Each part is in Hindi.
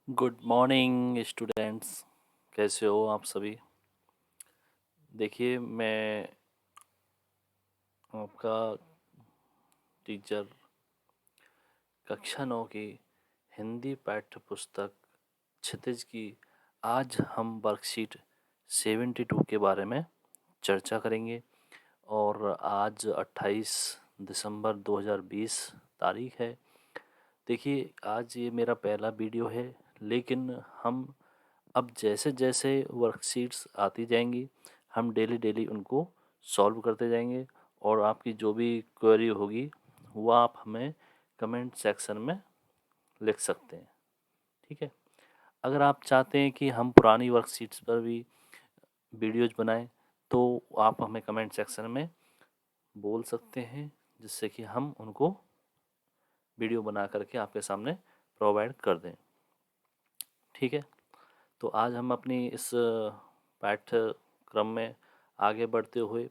Good morning students. कैसे हो आप सभी? देखिए, मैं आपका टीचर कक्षा 9 की हिंदी पाठ्य पुस्तक क्षितिज की आज हम वर्कशीट 72 के बारे में चर्चा करेंगे। और आज 28 दिसंबर 2020 तारीख है। देखिए, आज ये मेरा पहला वीडियो है, लेकिन हम अब जैसे जैसे वर्कशीट्स आती जाएंगी हम डेली डेली उनको सॉल्व करते जाएंगे। और आपकी जो भी क्वेरी होगी वो आप हमें कमेंट सेक्शन में लिख सकते हैं। ठीक है। अगर आप चाहते हैं कि हम पुरानी वर्कशीट्स पर भी वीडियोज बनाएं तो आप हमें कमेंट सेक्शन में बोल सकते हैं, जिससे कि हम उनको वीडियो बना करके आपके सामने प्रोवाइड कर दें। ठीक है। तो आज हम अपनी इस पाठ्यक्रम में आगे बढ़ते हुए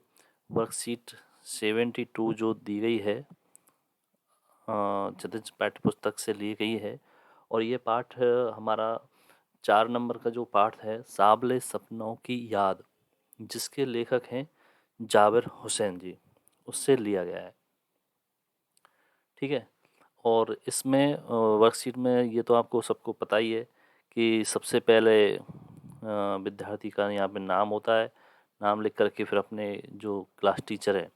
वर्कशीट 72 जो दी गई है, क्षितिज पाठ्य पुस्तक से ली गई है। और ये पाठ हमारा 4 नंबर का जो पाठ है, साबले सपनों की याद, जिसके लेखक हैं जाबिर हुसैन जी, उससे लिया गया है। ठीक है। और इसमें वर्कशीट में ये तो आपको सबको पता ही है कि सबसे पहले विद्यार्थी का यहाँ पे नाम होता है। नाम लिख करके फिर अपने जो क्लास टीचर है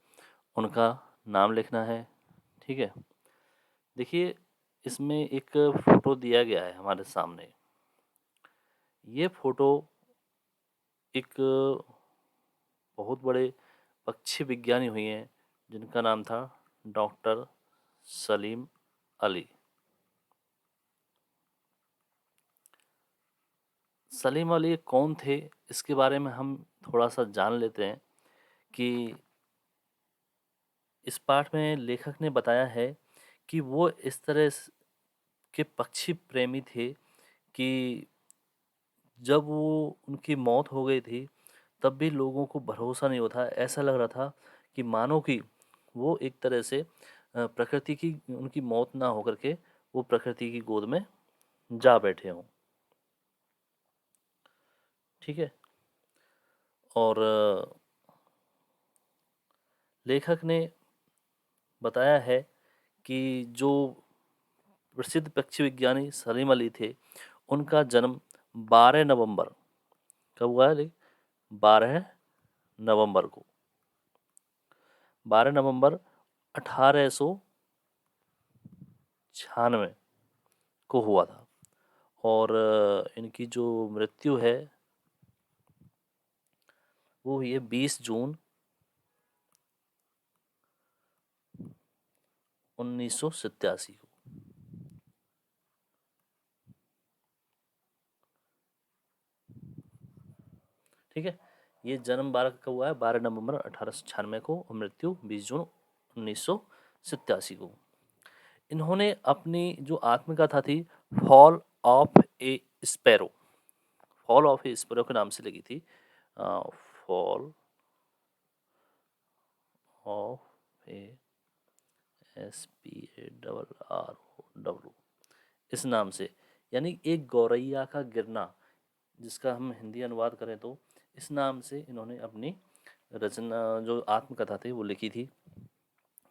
उनका नाम लिखना है। ठीक है। देखिए, इसमें एक फ़ोटो दिया गया है हमारे सामने। ये फ़ोटो एक बहुत बड़े पक्षी विज्ञानी हुए हैं जिनका नाम था डॉक्टर सलीम अली। सलीम अली कौन थे, इसके बारे में हम थोड़ा सा जान लेते हैं कि इस पाठ में लेखक ने बताया है कि वो इस तरह के पक्षी प्रेमी थे कि जब वो उनकी मौत हो गई थी तब भी लोगों को भरोसा नहीं होता। ऐसा लग रहा था कि मानो कि वो एक तरह से प्रकृति की उनकी मौत ना होकर के वो प्रकृति की गोद में जा बैठे हों। ठीक है। और लेखक ने बताया है कि जो प्रसिद्ध पक्षी विज्ञानी सलीम अली थे, उनका जन्म 12 नवंबर कब हुआ है? 12 नवंबर को, 12 नवंबर 1896 को हुआ था। और इनकी जो मृत्यु है वो हुई है 20 जून 1987 को। ठीक है। ये जन्म 12 का हुआ है 12 नवंबर 1896 को, और मृत्यु 20 जून 1987 को। इन्होंने अपनी जो आत्मकथा थी fall of A sparrow, fall of A sparrow के नाम से लगी थी। फॉल ऑफ ए SPARRO इस नाम से, यानी एक गौरैया का गिरना, जिसका हम हिंदी अनुवाद करें तो इस नाम से इन्होंने अपनी रचना जो आत्मकथा थी वो लिखी थी,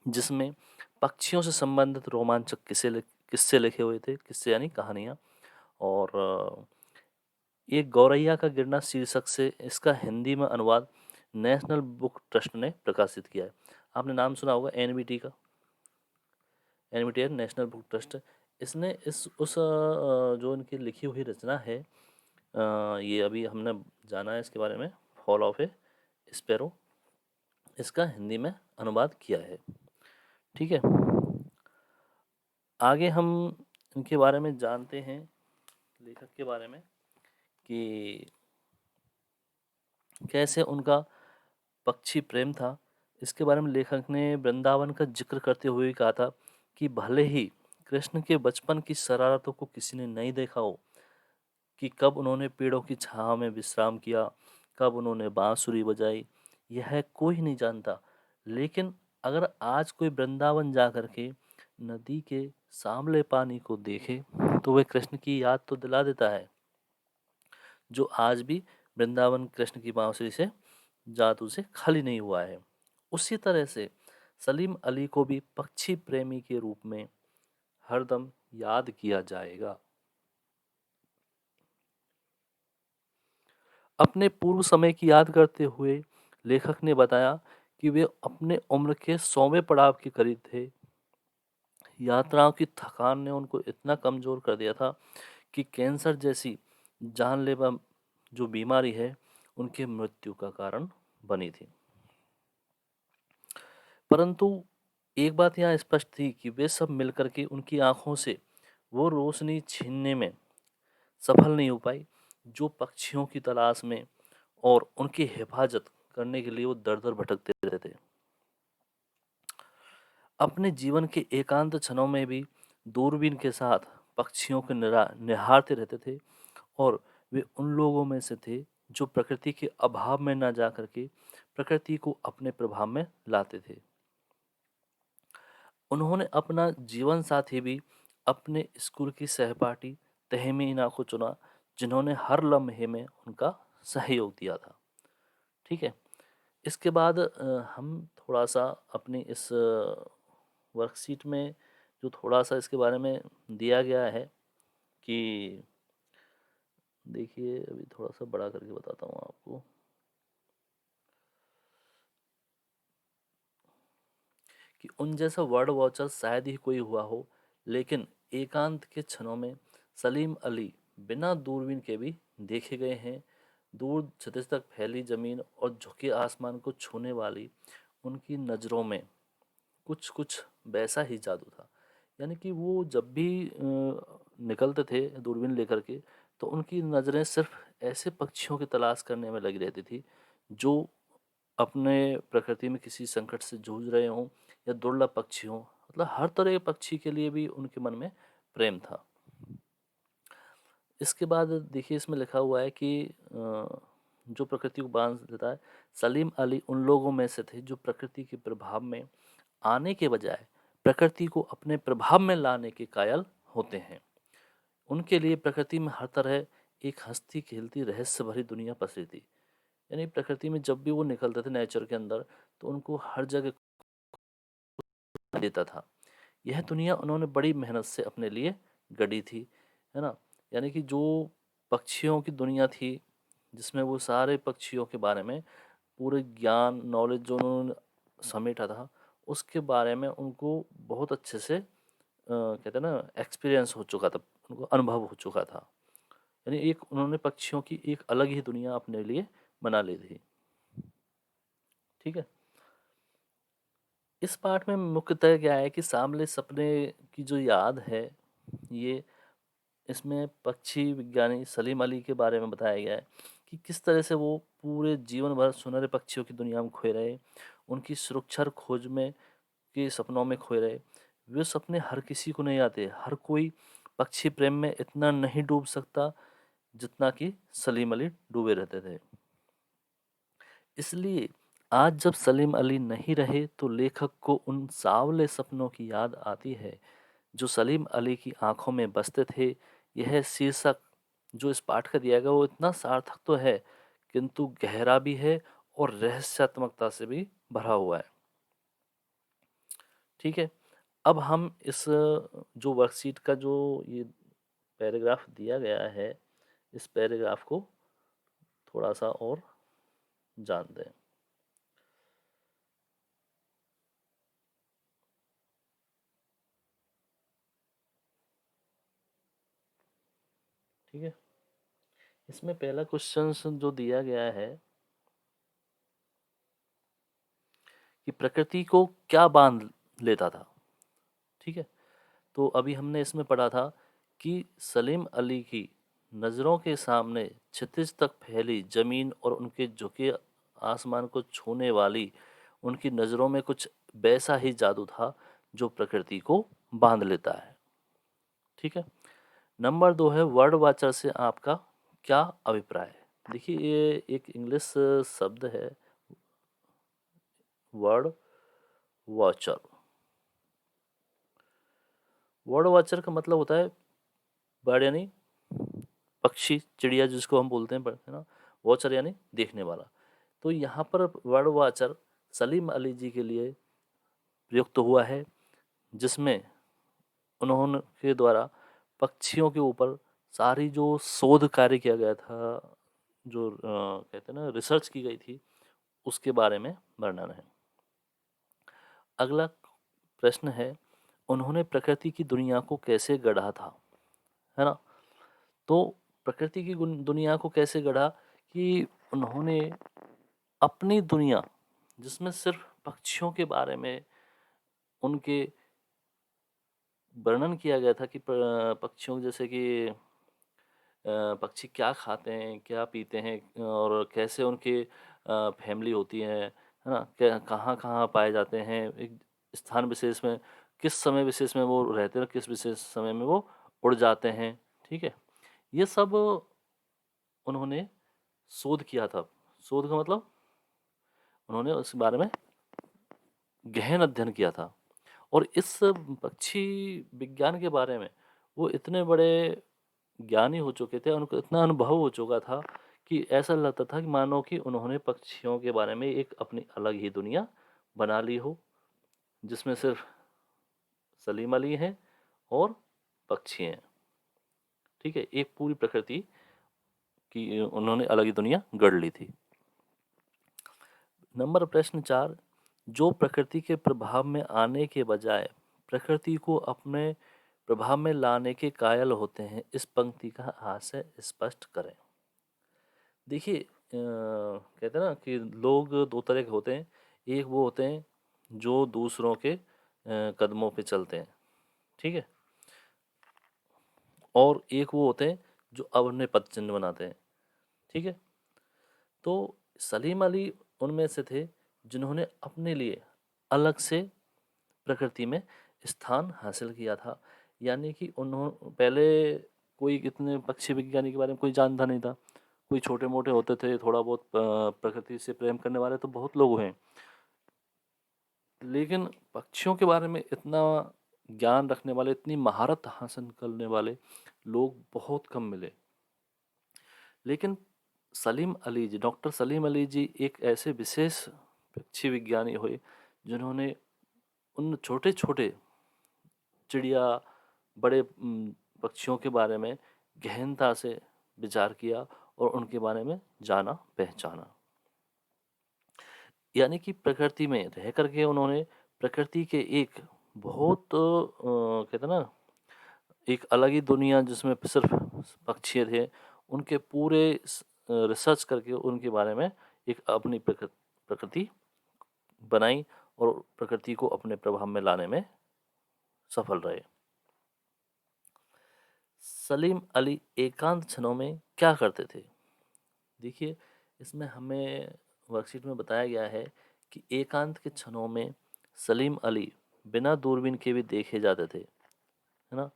जिसमें पक्षियों से संबंधित रोमांचक किस्से लिखे हुए थे। किस्से यानी कहानियाँ। और एक गौरैया का गिरना शीर्षक से इसका हिंदी में अनुवाद नेशनल बुक ट्रस्ट ने प्रकाशित किया है। आपने नाम सुना होगा NBT का, NBT है नेशनल बुक ट्रस्ट। इसने इस उस जो इनकी लिखी हुई रचना है, ये अभी हमने जाना है इसके बारे में, फॉल ऑफ ए स्पैरो, इसका हिंदी में अनुवाद किया है। ठीक है। आगे हम इनके बारे में जानते हैं, लेखक के बारे में, कि कैसे उनका पक्षी प्रेम था। इसके बारे में लेखक ने वृंदावन का जिक्र करते हुए कहा था कि भले ही कृष्ण के बचपन की शरारतों को किसी ने नहीं देखा हो, कि कब उन्होंने पेड़ों की छांव में विश्राम किया, कब उन्होंने बांसुरी बजाई, यह कोई नहीं जानता। लेकिन अगर आज कोई वृंदावन जा कर के नदी के सांवले पानी को देखे तो वह कृष्ण की याद तो दिला देता है, जो आज भी वृंदावन कृष्ण की बांसुरी से जादू से खाली नहीं हुआ है। उसी तरह से सलीम अली को भी पक्षी प्रेमी के रूप में हरदम याद किया जाएगा। अपने पूर्व समय की याद करते हुए लेखक ने बताया कि वे अपने उम्र के 100वें पड़ाव के करीब थे। यात्राओं की थकान ने उनको इतना कमजोर कर दिया था कि कैंसर जैसी जानलेवा जो बीमारी है उनकी मृत्यु का कारण बनी थी। परंतु एक बात यहाँ स्पष्ट थी कि वे सब मिलकर के उनकी आंखों से वो रोशनी छीनने में सफल नहीं हो पाई, जो पक्षियों की तलाश में और उनकी हिफाजत करने के लिए वो दर दर भटकते रहते। अपने जीवन के एकांत क्षणों में भी दूरबीन के साथ पक्षियों को निहारते रहते थे, और वे उन लोगों में से थे जो प्रकृति के अभाव में ना जा करके प्रकृति को अपने प्रभाव में लाते थे। उन्होंने अपना जीवन साथी भी अपने स्कूल की सहपाठी तहमीना को चुना, जिन्होंने हर लम्हे में उनका सहयोग दिया था। ठीक है। इसके बाद हम थोड़ा सा अपनी इस वर्कशीट में जो थोड़ा सा इसके बारे में दिया गया है कि देखिए, अभी थोड़ा सा बड़ा करके बताता हूँ आपको कि उन जैसा वर्ड वॉचर शायद ही कोई हुआ हो, लेकिन एकांत के क्षणों में सलीम अली बिना दूरबीन के भी देखे गए हैं। दूर क्षितिज तक फैली जमीन और झुके आसमान को छूने वाली उनकी नज़रों में कुछ कुछ वैसा ही जादू था। यानी कि वो जब भी निकलते थे दूरबीन लेकर के, तो उनकी नज़रें सिर्फ ऐसे पक्षियों की तलाश करने में लगी रहती थी जो अपने प्रकृति में किसी संकट से जूझ रहे हों, या दुर्लभ पक्षी हों। मतलब हर तरह के पक्षी के लिए भी उनके मन में प्रेम था। इसके बाद देखिए, इसमें लिखा हुआ है कि जो प्रकृति को बांध देता है, सलीम अली उन लोगों में से थे जो प्रकृति के प्रभाव में आने के बजाय प्रकृति को अपने प्रभाव में लाने के कायल होते हैं। उनके लिए प्रकृति में हर तरह एक हंसती खेलती रहस्य भरी दुनिया पसरी थी। यानी प्रकृति में जब भी वो निकलते थे नेचर के अंदर, तो उनको हर जगह देता था। यह दुनिया उन्होंने बड़ी मेहनत से अपने लिए गढ़ी थी, है ना। यानी कि जो पक्षियों की दुनिया थी, जिसमें वो सारे पक्षियों के बारे में पूरे ज्ञान नॉलेज जो उन्होंने समेटा था, उसके बारे में उनको बहुत अच्छे से कहते हैं ना एक्सपीरियंस हो चुका था, उनको अनुभव हो चुका था। यानी एक उन्होंने पक्षियों की एक अलग ही दुनिया अपने लिए बना ली थी। ठीक है। इस पाठ में मुख्यतः क्या है कि सामले सपने की जो याद है, ये इसमें पक्षी विज्ञानी सलीम अली के बारे में बताया गया है कि किस तरह से वो पूरे जीवन भर सुनहरे पक्षियों की दुनिया में खोए रहे, उनकी सुरक्षा और खोज में के सपनों में खोए रहे। वे सपने हर किसी को नहीं आते, हर कोई पक्षी प्रेम में इतना नहीं डूब सकता जितना कि सलीम अली डूबे रहते थे। इसलिए आज जब सलीम अली नहीं रहे, तो लेखक को उन सावले सपनों की याद आती है जो सलीम अली की आंखों में बसते थे। यह शीर्षक जो इस पाठ का दिया गया वो इतना सार्थक तो है, किंतु गहरा भी है और रहस्यात्मकता से भी भरा हुआ है। ठीक है। अब हम इस जो वर्कशीट का जो ये पैराग्राफ दिया गया है, इस पैराग्राफ को थोड़ा सा और जानते हैं। ठीक है। इसमें पहला क्वेश्चन जो दिया गया है कि प्रकृति को क्या बांध लेता था। ठीक है। तो अभी हमने इसमें पढ़ा था कि सलीम अली की नज़रों के सामने क्षितिज तक फैली जमीन और उनके झुके आसमान को छूने वाली उनकी नज़रों में कुछ वैसा ही जादू था जो प्रकृति को बांध लेता है। ठीक है। नंबर 2 है वर्ड वाचर से आपका क्या अभिप्राय है। देखिए, ये एक इंग्लिश शब्द है, वर्ड वॉचर। वर्ड वॉचर का मतलब होता है बर्ड यानी पक्षी, चिड़िया जिसको हम बोलते हैं बर्ड, है ना। वॉचर यानी देखने वाला। तो यहाँ पर बर्ड वॉचर सलीम अली जी के लिए प्रयुक्त हुआ है, जिसमें उन्होंने के द्वारा पक्षियों के ऊपर सारी जो शोध कार्य किया गया था, जो कहते हैं ना रिसर्च की गई थी, उसके बारे में वर्णन है। अगला प्रश्न है, उन्होंने प्रकृति की दुनिया को कैसे गढ़ा था, है ना। तो प्रकृति की दुनिया को कैसे गढ़ा कि उन्होंने अपनी दुनिया, जिसमें सिर्फ पक्षियों के बारे में उनके वर्णन किया गया था कि पक्षियों जैसे कि पक्षी क्या खाते हैं, क्या पीते हैं और कैसे उनके फैमिली होती है ना, क्या कहाँ कहाँ पाए जाते हैं, एक स्थान विशेष में किस समय विशेष में वो रहते हैं, किस विशेष समय में वो उड़ जाते हैं। ठीक है, ये सब उन्होंने शोध किया था। शोध का मतलब उन्होंने उस बारे में गहन अध्ययन किया था। और इस पक्षी विज्ञान के बारे में वो इतने बड़े ज्ञानी हो चुके थे, उनको इतना अनुभव हो चुका था कि ऐसा लगता था कि मानो कि उन्होंने पक्षियों के बारे में एक अपनी अलग ही दुनिया बना ली हो, जिसमें सिर्फ सलीम अली हैं और पक्षी हैं। ठीक है, एक पूरी प्रकृति की उन्होंने अलग ही दुनिया गढ़ ली थी। नंबर प्रश्न 4, जो प्रकृति के प्रभाव में आने के बजाय प्रकृति को अपने प्रभाव में लाने के कायल होते हैं, इस पंक्ति का आशय स्पष्ट करें। देखिए कहते हैं ना कि लोग दो तरह के होते हैं। एक वो होते हैं जो दूसरों के कदमों पे चलते हैं, ठीक है, और एक वो होते हैं जो अपने पद चिन्ह बनाते हैं। ठीक है, तो सलीम अली उनमें से थे जिन्होंने अपने लिए अलग से प्रकृति में स्थान हासिल किया था। यानी कि उन्होंने पहले कोई इतने पक्षी विज्ञानी के बारे में कोई जानता नहीं था। कोई छोटे मोटे होते थे, थोड़ा बहुत प्रकृति से प्रेम करने वाले तो बहुत लोग हैं, लेकिन पक्षियों के बारे में इतना ज्ञान रखने वाले, इतनी महारत हासिल करने वाले लोग बहुत कम मिले। लेकिन सलीम अली जी, डॉक्टर सलीम अली जी एक ऐसे विशेष पक्षी विज्ञानी हुए जिन्होंने उन छोटे छोटे चिड़िया, बड़े पक्षियों के बारे में गहनता से विचार किया और उनके बारे में जाना पहचाना। यानी कि प्रकृति में रह करके उन्होंने प्रकृति के एक बहुत कहते हैं ना एक अलग ही दुनिया जिसमें सिर्फ पक्षी थे, उनके पूरे रिसर्च करके उनके बारे में एक अपनी प्रकृति बनाई और प्रकृति को अपने प्रभाव में लाने में सफल रहे। सलीम अली एकांत क्षणों में क्या करते थे? देखिए, इसमें हमें वर्कशीट में बताया गया है कि एकांत के क्षणों में सलीम अली बिना दूरबीन के भी देखे जाते थे, है ना।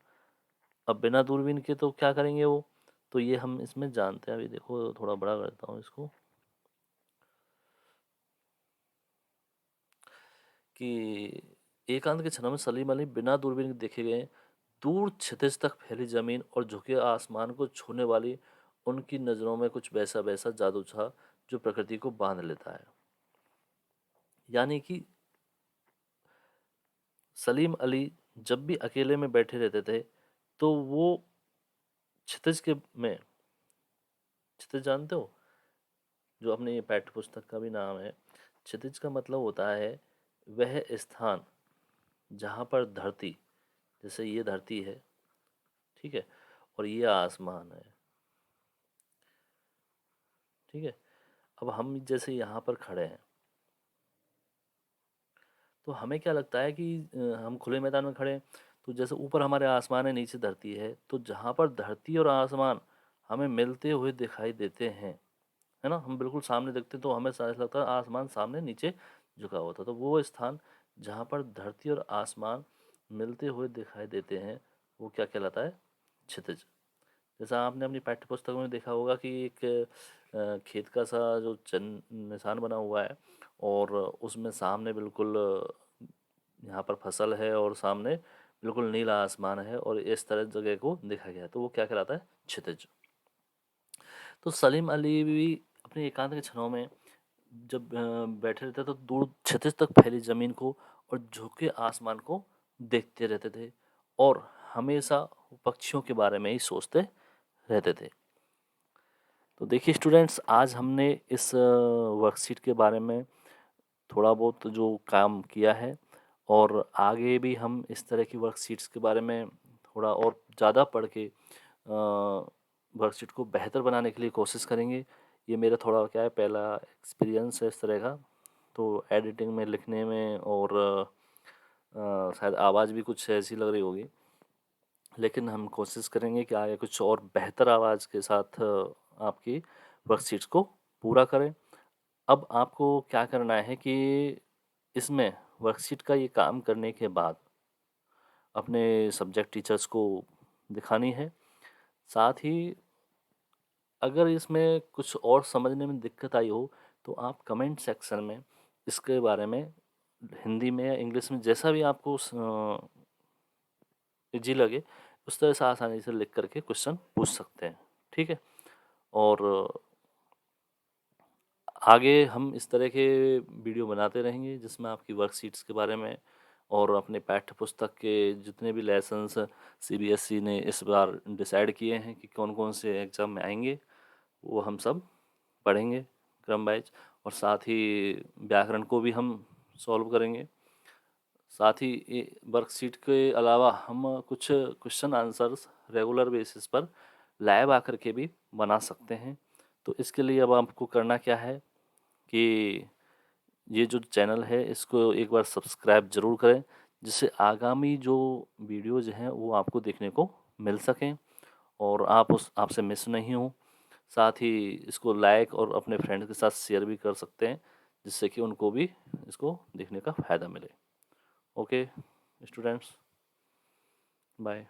अब बिना दूरबीन के तो क्या करेंगे वो, तो ये हम इसमें जानते हैं। अभी देखो थोड़ा बड़ा करता हूँ इसको, कि एकांत के क्षणों में सलीम अली बिना दूरबीन के देखे गए दूर क्षितिज तक फैली जमीन और झुके आसमान को छूने वाली उनकी नजरों में कुछ वैसा वैसा जादू था जो प्रकृति को बांध लेता है। यानी कि सलीम अली जब भी अकेले में बैठे रहते थे तो वो क्षितिज के में, क्षितिज जानते हो, जो अपने ये पाठ्य पुस्तक का भी नाम है, क्षितिज का मतलब होता है वह स्थान जहाँ पर धरती, जैसे ये धरती है, ठीक है, और ये आसमान है, ठीक है। अब हम जैसे यहाँ पर खड़े हैं तो हमें क्या लगता है कि हम खुले मैदान में खड़े हैं, तो जैसे ऊपर हमारे आसमान है, नीचे धरती है, तो जहाँ पर धरती और आसमान हमें मिलते हुए दिखाई देते हैं, है ना, हम बिल्कुल सामने देखते हैं तो हमें ऐसा लगता है आसमान सामने नीचे झुका हुआ था, तो वो स्थान जहाँ पर धरती और आसमान मिलते हुए दिखाई देते हैं वो क्या कहलाता है? क्षितिज। जैसा आपने अपनी पाठ्य पुस्तक में देखा होगा कि एक खेत का सा जो निशान बना हुआ है और उसमें सामने बिल्कुल यहाँ पर फसल है और सामने बिल्कुल नीला आसमान है और इस तरह जगह को देखा गया, तो वो क्या कहलाता है? क्षितिज। तो सलीम अली भी अपने एकांत के क्षणों में जब बैठे रहते तो दूर क्षितिज तक फैली जमीन को और झुके आसमान को देखते रहते थे और हमेशा पक्षियों के बारे में ही सोचते रहते थे। तो देखिए स्टूडेंट्स, आज हमने इस वर्कशीट के बारे में थोड़ा बहुत जो काम किया है और आगे भी हम इस तरह की वर्कशीट्स के बारे में थोड़ा और ज़्यादा पढ़ के वर्कशीट को बेहतर बनाने के लिए कोशिश करेंगे। ये मेरा थोड़ा क्या है, पहला एक्सपीरियंस है इस तरह का, तो एडिटिंग में, लिखने में और शायद आवाज़ भी कुछ ऐसी लग रही होगी, लेकिन हम कोशिश करेंगे कि आगे कुछ और बेहतर आवाज़ के साथ आपकी वर्कशीट्स को पूरा करें। अब आपको क्या करना है कि इसमें वर्कशीट का ये काम करने के बाद अपने सब्जेक्ट टीचर्स को दिखानी है। साथ ही अगर इसमें कुछ और समझने में दिक्कत आई हो तो आप कमेंट सेक्शन में इसके बारे में हिंदी में या इंग्लिश में जैसा भी आपको इजी लगे उस तरह से आसानी से लिख करके क्वेश्चन पूछ सकते हैं। ठीक है, और आगे हम इस तरह के वीडियो बनाते रहेंगे जिसमें आपकी वर्कशीट्स के बारे में और अपने पाठ्य पुस्तक के जितने भी लेसन्स सीबीएसई ने इस बार डिसाइड किए हैं कि कौन कौन से एग्ज़ाम में आएंगे, वो हम सब पढ़ेंगे क्रम वाइज, और साथ ही व्याकरण को भी हम सॉल्व करेंगे। साथ ही वर्कशीट के अलावा हम कुछ क्वेश्चन आंसर्स रेगुलर बेसिस पर लाइव आकर के भी बना सकते हैं। तो इसके लिए अब आपको करना क्या है कि ये जो चैनल है इसको एक बार सब्सक्राइब ज़रूर करें, जिससे आगामी जो वीडियोज़ हैं वो आपको देखने को मिल सकें और आप उस आपसे मिस नहीं हो। साथ ही इसको लाइक और अपने फ्रेंड्स के साथ शेयर भी कर सकते हैं, जिससे कि उनको भी इसको देखने का फ़ायदा मिले। Okay students, bye.